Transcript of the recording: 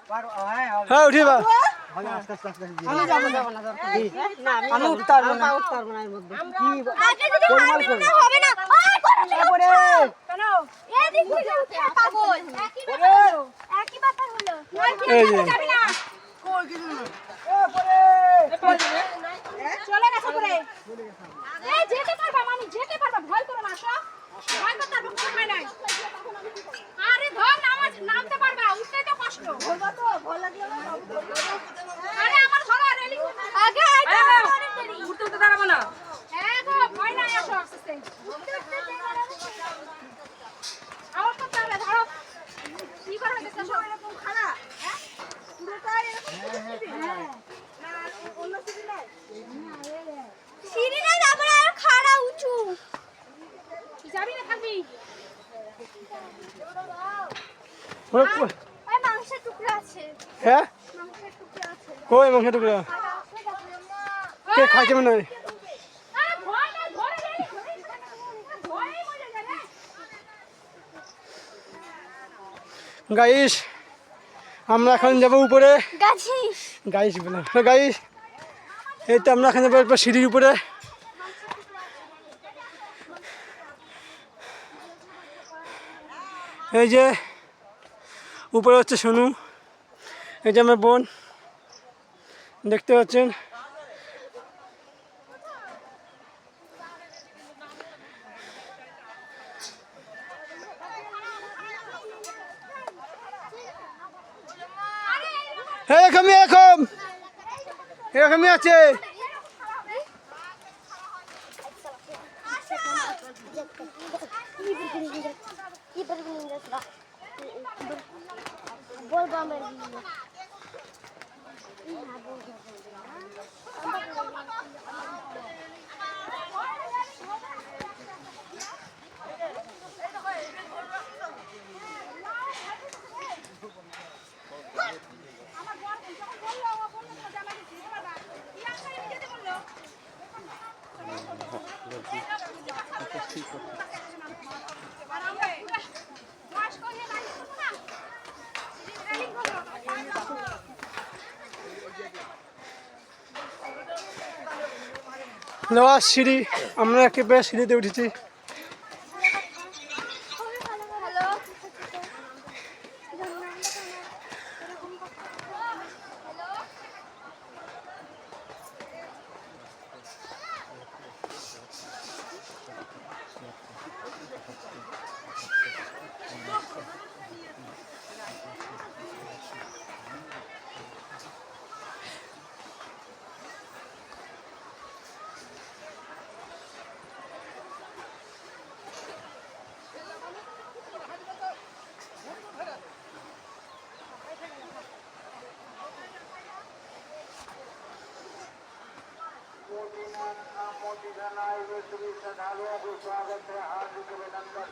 হ্যাঁ উঠিবা আমি যাবো না দরকার না আমি উঠতারবো না এর মধ্যে কি আগে যদি মারবি না হবে না ওরে কেন এই দিক থেকে পাগল একই কথা হলো যাবি না কই কিছু না চলে গেছে পরে এই যেতে পারবা মামি যেতে পারবা ভয় করো না আসো ভয় করতে ভয় নাই আরে ধর নামতে পারবা উঠতে তো কষ্ট বলবা তো ভয় লাগলো আরে আমার ধরো রেলিং আগে আইতে উঠতে দাঁড়াবো না হ্যাঁ গো ভয় নাই আসো আস্তে আমার তো তাহলে ধরো কি করে হইছে সব এরকম খাড়া হ্যাঁ পুরোটাই এরকম হ্যাঁ না অন্য সিঁড়ি নাই সিঁড়ি না যাব না খাড়া উঁচু যাবি না থাকবি ওই মাংসের টুকরা আছে হ্যাঁ মাংসের টুকরা আছে কই মাংসের টুকরা কে খাইছে মনে হয় গাইস আমরা এখন যাবো উপরে গাইস বলে গাইস এই তো আমরা এখন যাবো সিঁড়ির উপরে এই যে উপরে হচ্ছে সোনু এই যে আমার বোন দেখতে পাচ্ছেন এরকমই আছে লোহার সিঁড়ি আমরা একেবারে সিঁড়িতে উঠেছি श्रद्धालुओं को स्वागत है हार्दिक अभिनंदन।